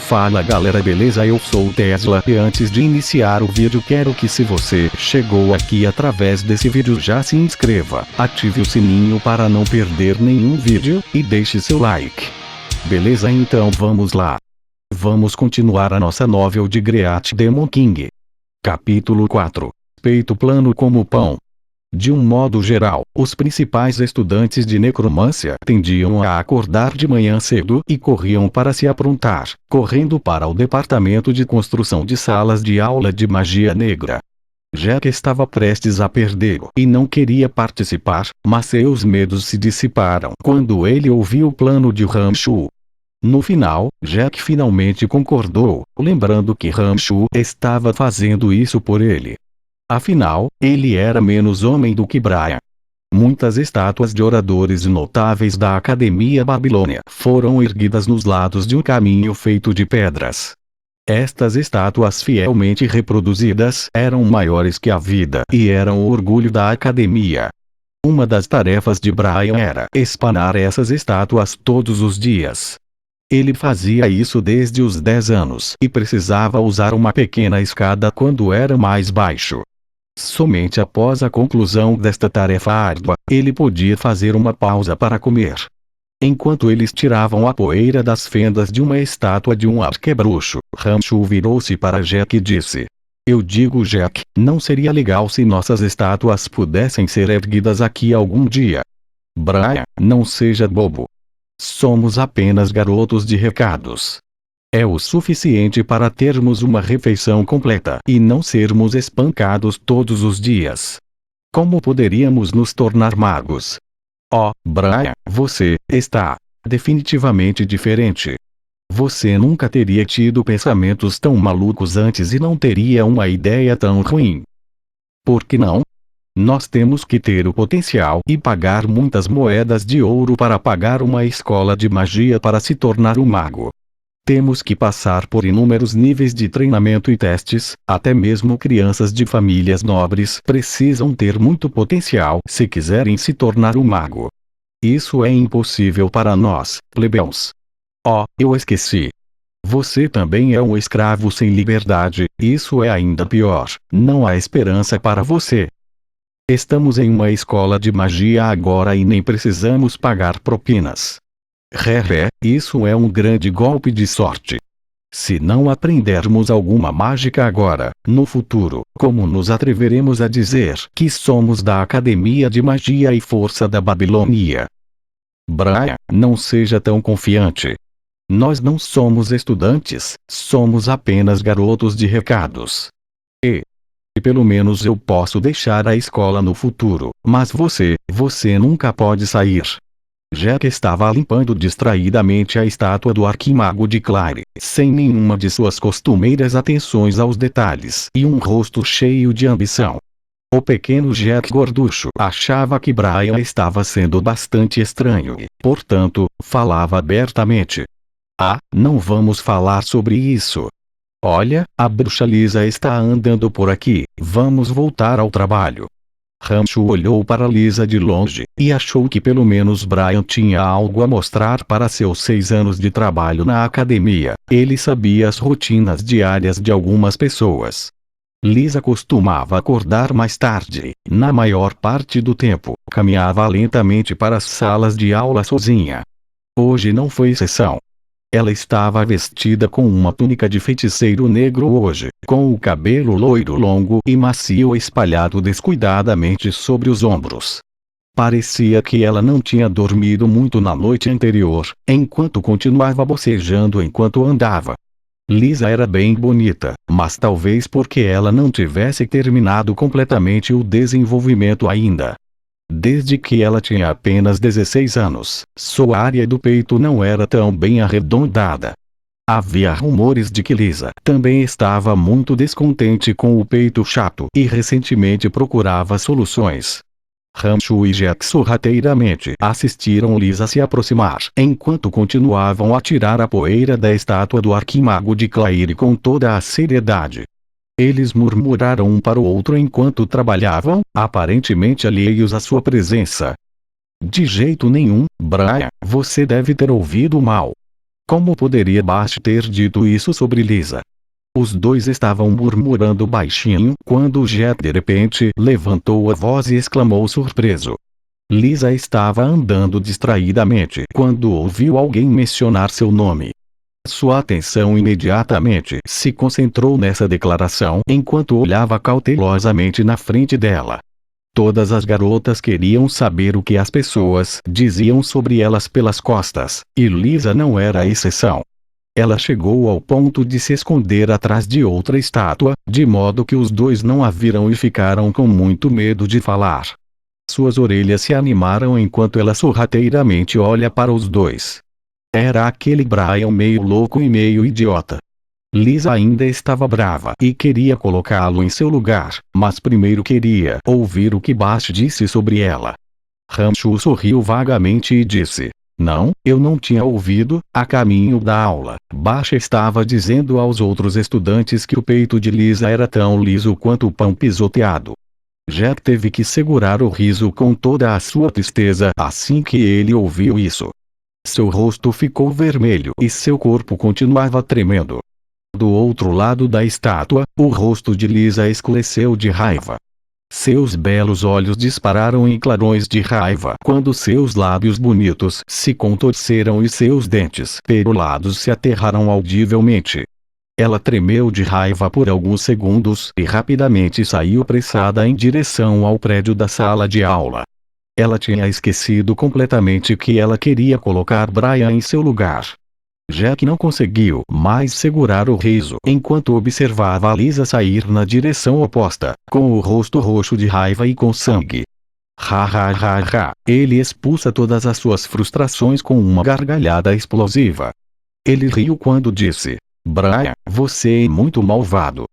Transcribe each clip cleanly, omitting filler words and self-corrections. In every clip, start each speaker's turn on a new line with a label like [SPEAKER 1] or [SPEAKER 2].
[SPEAKER 1] Fala galera, beleza? Eu sou o Tesla e antes de iniciar o vídeo quero que, se você chegou aqui através desse vídeo, já se inscreva, ative o sininho para não perder nenhum vídeo e deixe seu like. Beleza? Então vamos lá. Vamos continuar a nossa novel de Great Demon King. Capítulo 4. Peito plano como pão. De um modo geral, os principais estudantes de necromância tendiam a acordar de manhã cedo e corriam para se aprontar, correndo para o departamento de construção de salas de aula de magia negra. Jack estava prestes a perdê-lo e não queria participar, mas seus medos se dissiparam quando ele ouviu o plano de Rancho. No final, Jack finalmente concordou, lembrando que Rancho estava fazendo isso por ele. Afinal, ele era menos homem do que Brian. Muitas estátuas de oradores notáveis da Academia Babilônia foram erguidas nos lados de um caminho feito de pedras. Estas estátuas fielmente reproduzidas eram maiores que a vida e eram o orgulho da Academia. Uma das tarefas de Brian era espanar essas estátuas todos os dias. Ele fazia isso desde os 10 anos e precisava usar uma pequena escada quando era mais baixo. Somente após a conclusão desta tarefa árdua, ele podia fazer uma pausa para comer. Enquanto eles tiravam a poeira das fendas de uma estátua de um arquebruxo, Rancho virou-se para Jack e disse: "Eu digo, Jack, não seria legal se nossas estátuas pudessem ser erguidas aqui algum dia?" "Brian, não seja bobo. Somos apenas garotos de recados. É o suficiente para termos uma refeição completa e não sermos espancados todos os dias. Como poderíamos nos tornar magos?" "Oh, Brian, você está definitivamente diferente. Você nunca teria tido pensamentos tão malucos antes e não teria uma ideia tão ruim." "Por que não? Nós temos que ter o potencial e pagar muitas moedas de ouro para pagar uma escola de magia para se tornar um mago. Temos que passar por inúmeros níveis de treinamento e testes, até mesmo crianças de famílias nobres precisam ter muito potencial se quiserem se tornar um mago. Isso é impossível para nós, plebeus." "Oh, eu esqueci. Você também é um escravo sem liberdade, isso é ainda pior, não há esperança para você. Estamos em uma escola de magia agora e nem precisamos pagar propinas. Isso é um grande golpe de sorte. Se não aprendermos alguma mágica agora, no futuro, como nos atreveremos a dizer que somos da Academia de Magia e Força da Babilônia?" "Brian, não seja tão confiante. Nós não somos estudantes, somos apenas garotos de recados. E pelo menos eu posso deixar a escola no futuro, mas você nunca pode sair." Jack estava limpando distraidamente a estátua do arquimago de Claire, sem nenhuma de suas costumeiras atenções aos detalhes e um rosto cheio de ambição. O pequeno Jack gorducho achava que Brian estava sendo bastante estranho e, portanto, falava abertamente. "Ah, não vamos falar sobre isso. Olha, a bruxa Lisa está andando por aqui, vamos voltar ao trabalho." Rancho olhou para Lisa de longe, e achou que pelo menos Brian tinha algo a mostrar para seus 6 anos de trabalho na academia. Ele sabia as rotinas diárias de algumas pessoas. Lisa costumava acordar mais tarde, e, na maior parte do tempo, caminhava lentamente para as salas de aula sozinha. Hoje não foi exceção. Ela estava vestida com uma túnica de feiticeiro negro hoje, com o cabelo loiro longo e macio espalhado descuidadamente sobre os ombros. Parecia que ela não tinha dormido muito na noite anterior, enquanto continuava bocejando enquanto andava. Lisa era bem bonita, mas talvez porque ela não tivesse terminado completamente o desenvolvimento ainda. Desde que ela tinha apenas 16 anos, sua área do peito não era tão bem arredondada. Havia rumores de que Lisa também estava muito descontente com o peito chato e recentemente procurava soluções. Rancho e Jack sorrateiramente assistiram Lisa se aproximar, enquanto continuavam a tirar a poeira da estátua do arquimago de Claire com toda a seriedade. Eles murmuraram um para o outro enquanto trabalhavam, aparentemente alheios à sua presença. "De jeito nenhum, Brian, você deve ter ouvido mal. Como poderia Bast ter dito isso sobre Lisa? Os dois estavam murmurando baixinho quando Jack de repente levantou a voz e exclamou surpreso. Lisa estava andando distraidamente quando ouviu alguém mencionar seu nome. Sua atenção imediatamente se concentrou nessa declaração enquanto olhava cautelosamente na frente dela. Todas as garotas queriam saber o que as pessoas diziam sobre elas pelas costas, e Lisa não era a exceção. Ela chegou ao ponto de se esconder atrás de outra estátua, de modo que os dois não a viram e ficaram com muito medo de falar. Suas orelhas se animaram enquanto ela sorrateiramente olha para os dois. Era aquele Brian meio louco e meio idiota. Lisa ainda estava brava e queria colocá-lo em seu lugar, mas primeiro queria ouvir o que Bast disse sobre ela. Rancho sorriu vagamente e disse: "Não, eu não tinha ouvido." A caminho da aula, Bast estava dizendo aos outros estudantes que o peito de Lisa era tão liso quanto o pão pisoteado. Jack teve que segurar o riso com toda a sua tristeza assim que ele ouviu isso. Seu rosto ficou vermelho e seu corpo continuava tremendo. Do outro lado da estátua, o rosto de Lisa escureceu de raiva. Seus belos olhos dispararam em clarões de raiva quando seus lábios bonitos se contorceram e seus dentes perolados se aterraram audivelmente. Ela tremeu de raiva por alguns segundos e rapidamente saiu apressada em direção ao prédio da sala de aula. Ela tinha esquecido completamente que ela queria colocar Brian em seu lugar. Jack não conseguiu mais segurar o riso enquanto observava a Lisa sair na direção oposta, com o rosto roxo de raiva e com sangue. Ha ha ha ha, ele expulsa todas as suas frustrações com uma gargalhada explosiva. Ele riu quando disse: "Brian, você é muito malvado.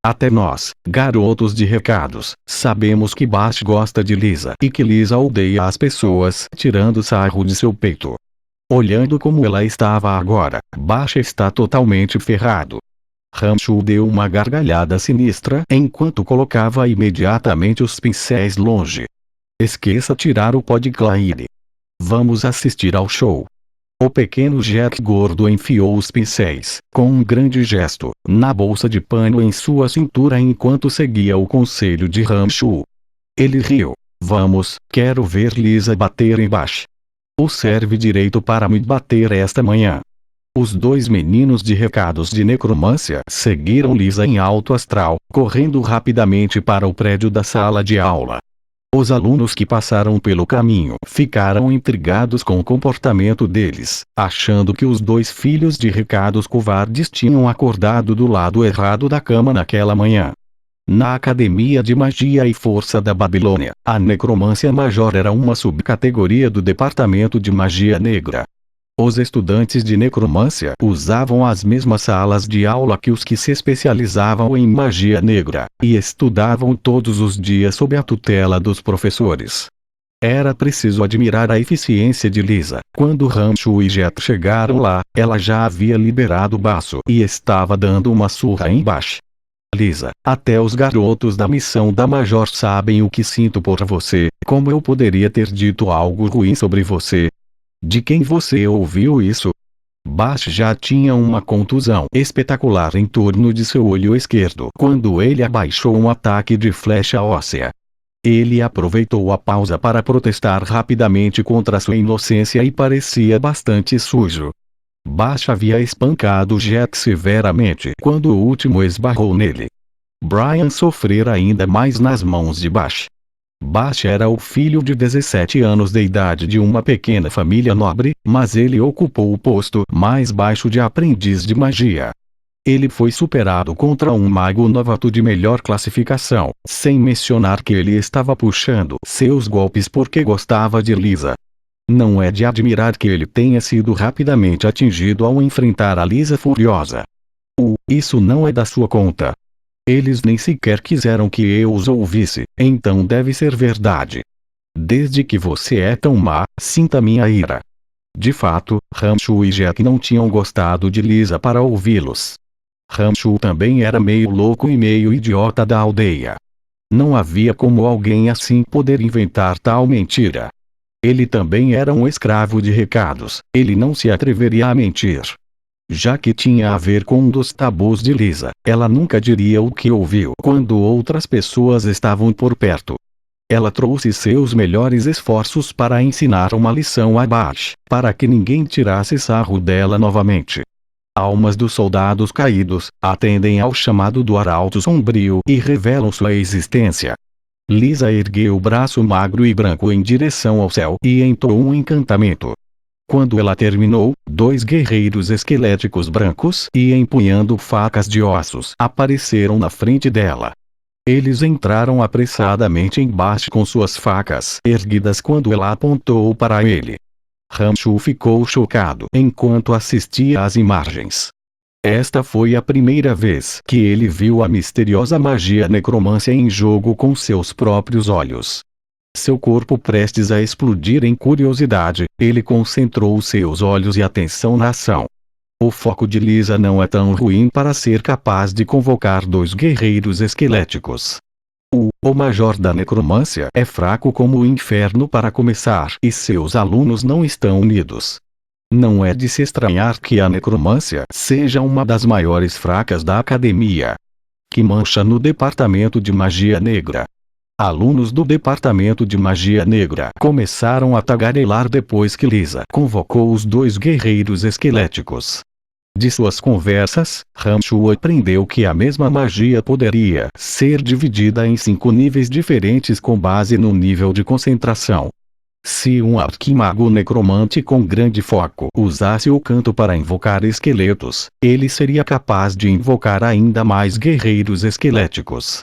[SPEAKER 1] Até nós, garotos de recados, sabemos que Bast gosta de Lisa e que Lisa odeia as pessoas tirando sarro de seu peito. Olhando como ela estava agora, Bast está totalmente ferrado." Rancho deu uma gargalhada sinistra enquanto colocava imediatamente os pincéis longe. "Esqueça tirar o pó de Claire. Vamos assistir ao show." O pequeno Jack gordo enfiou os pincéis, com um grande gesto, na bolsa de pano em sua cintura enquanto seguia o conselho de Rancho. Ele riu. "Vamos, quero ver Lisa bater em Bast. O serve direito para me bater esta manhã." Os dois meninos de recados de necromância seguiram Lisa em alto astral, correndo rapidamente para o prédio da sala de aula. Os alunos que passaram pelo caminho ficaram intrigados com o comportamento deles, achando que os dois filhos de recados covardes tinham acordado do lado errado da cama naquela manhã. Na Academia de Magia e Força da Babilônia, a necromância major era uma subcategoria do Departamento de Magia Negra. Os estudantes de necromância usavam as mesmas salas de aula que os que se especializavam em magia negra, e estudavam todos os dias sob a tutela dos professores. Era preciso admirar a eficiência de Lisa. Quando Rancho e Jet chegaram lá, ela já havia liberado o baço e estava dando uma surra em Bast. "Lisa, até os garotos da missão da Major sabem o que sinto por você. Como eu poderia ter dito algo ruim sobre você? De quem você ouviu isso?" Bast já tinha uma contusão espetacular em torno de seu olho esquerdo quando ele abaixou um ataque de flecha óssea. Ele aproveitou a pausa para protestar rapidamente contra sua inocência e parecia bastante sujo. Bast havia espancado Jack severamente quando o último esbarrou nele. Brian sofrera ainda mais nas mãos de Bast. Bast era o filho de 17 anos de idade de uma pequena família nobre, mas ele ocupou o posto mais baixo de aprendiz de magia. Ele foi superado contra um mago novato de melhor classificação, sem mencionar que ele estava puxando seus golpes porque gostava de Lisa. Não é de admirar que ele tenha sido rapidamente atingido ao enfrentar a Lisa furiosa. Isso não é da sua conta. Eles nem sequer quiseram que eu os ouvisse, então deve ser verdade. Desde que você é tão má, sinta minha ira." De fato, Rancho e Jack não tinham gostado de Lisa para ouvi-los. Rancho também era meio louco e meio idiota da aldeia. Não havia como alguém assim poder inventar tal mentira. Ele também era um escravo de recados, ele não se atreveria a mentir. Já que tinha a ver com um dos tabus de Lisa, ela nunca diria o que ouviu quando outras pessoas estavam por perto. Ela trouxe seus melhores esforços para ensinar uma lição a Bash, para que ninguém tirasse sarro dela novamente. Almas dos soldados caídos atendem ao chamado do Arauto Sombrio e revelam sua existência. Lisa ergueu o braço magro e branco em direção ao céu e entoou um encantamento. Quando ela terminou, 2 guerreiros esqueléticos brancos e empunhando facas de ossos apareceram na frente dela. Eles entraram apressadamente embaixo com suas facas erguidas quando ela apontou para ele. Rancho ficou chocado enquanto assistia às imagens. Esta foi a primeira vez que ele viu a misteriosa magia necromância em jogo com seus próprios olhos. Seu corpo prestes a explodir em curiosidade, ele concentrou seus olhos e atenção na ação. O foco de Lisa não é tão ruim para ser capaz de convocar 2 guerreiros esqueléticos. O major da necromância é fraco como o inferno para começar e seus alunos não estão unidos. Não é de se estranhar que a necromância seja uma das maiores fracas da academia. Que mancha no departamento de magia negra. Alunos do departamento de magia negra começaram a tagarelar depois que Lisa convocou os 2 guerreiros esqueléticos. De suas conversas, Rancho aprendeu que a mesma magia poderia ser dividida em 5 níveis diferentes com base no nível de concentração. Se um arquimago necromante com grande foco usasse o canto para invocar esqueletos, ele seria capaz de invocar ainda mais guerreiros esqueléticos.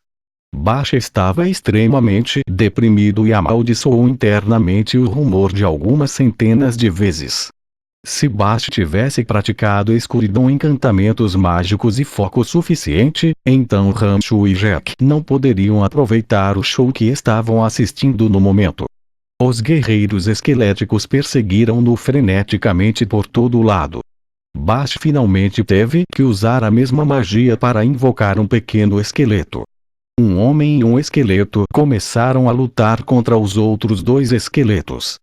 [SPEAKER 1] Bash estava extremamente deprimido e amaldiçoou internamente o rumor de algumas centenas de vezes. Se Bash tivesse praticado escuridão, encantamentos mágicos e foco suficiente, então Rancho e Jack não poderiam aproveitar o show que estavam assistindo no momento. Os guerreiros esqueléticos perseguiram-no freneticamente por todo lado. Bash finalmente teve que usar a mesma magia para invocar um pequeno esqueleto. Um homem e um esqueleto começaram a lutar contra os outros 2 esqueletos.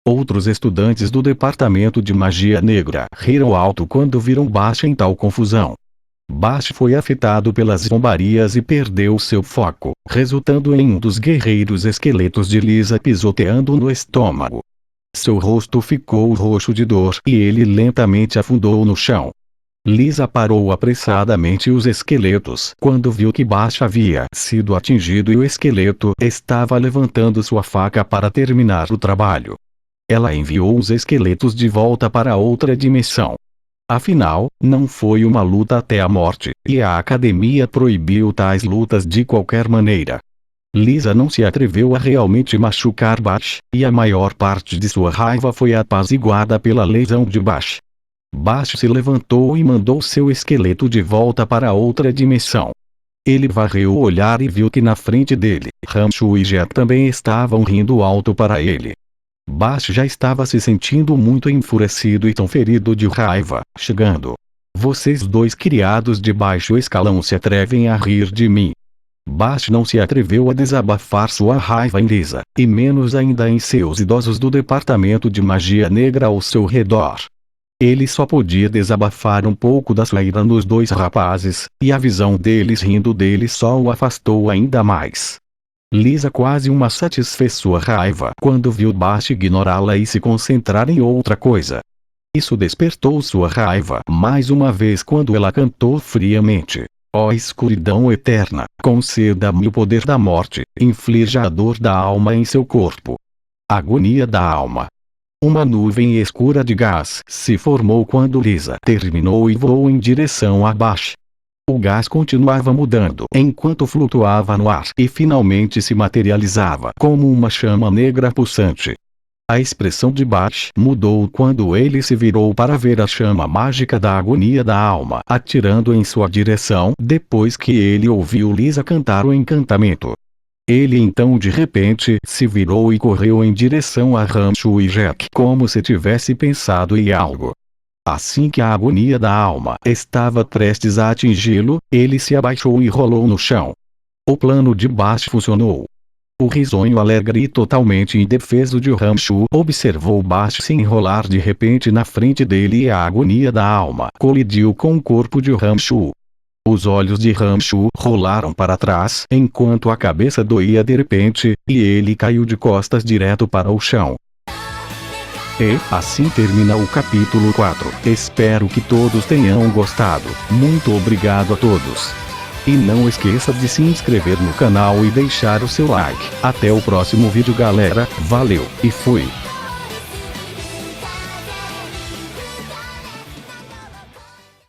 [SPEAKER 1] Outros estudantes do departamento de magia negra riram alto quando viram Bash em tal confusão. Bash foi afetado pelas zombarias e perdeu seu foco, resultando em um dos guerreiros esqueletos de Lisa pisoteando no estômago. Seu rosto ficou roxo de dor e ele lentamente afundou no chão. Lisa parou apressadamente os esqueletos quando viu que Bash havia sido atingido e o esqueleto estava levantando sua faca para terminar o trabalho. Ela enviou os esqueletos de volta para outra dimensão. Afinal, não foi uma luta até a morte, e a academia proibiu tais lutas de qualquer maneira. Lisa não se atreveu a realmente machucar Bash, e a maior parte de sua raiva foi apaziguada pela lesão de Bash. Bash se levantou e mandou seu esqueleto de volta para outra dimensão. Ele varreu o olhar e viu que na frente dele, Rancho e Jack também estavam rindo alto para ele. Bash já estava se sentindo muito enfurecido e tão ferido de raiva, chegando. Vocês 2 criados de baixo escalão se atrevem a rir de mim. Bash não se atreveu a desabafar sua raiva em Lisa, e menos ainda em seus idosos do departamento de magia negra ao seu redor. Ele só podia desabafar um pouco da sua ira nos 2 rapazes, e a visão deles rindo dele só o afastou ainda mais. Lisa quase uma satisfez sua raiva quando viu Bash ignorá-la e se concentrar em outra coisa. Isso despertou sua raiva mais uma vez quando ela cantou friamente: ó escuridão eterna, conceda-me o poder da morte, inflija a dor da alma em seu corpo. Agonia da alma. Uma nuvem escura de gás se formou quando Lisa terminou e voou em direção a Bash. O gás continuava mudando enquanto flutuava no ar e finalmente se materializava como uma chama negra pulsante. A expressão de Bash mudou quando ele se virou para ver a chama mágica da agonia da alma atirando em sua direção depois que ele ouviu Lisa cantar o encantamento. Ele então de repente se virou e correu em direção a Rancho e Jack como se tivesse pensado em algo. Assim que a agonia da alma estava prestes a atingi-lo, ele se abaixou e rolou no chão. O plano de Bash funcionou. O risonho alegre e totalmente indefeso de Ramshu observou Bast se enrolar de repente na frente dele e a agonia da alma colidiu com o corpo de Ramshu. Os olhos de Ramshu rolaram para trás enquanto a cabeça doía de repente, e ele caiu de costas direto para o chão. E assim termina o capítulo 4. Espero que todos tenham gostado. Muito obrigado a todos. E não esqueça de se inscrever no canal e deixar o seu like. Até o próximo vídeo, galera. Valeu e fui.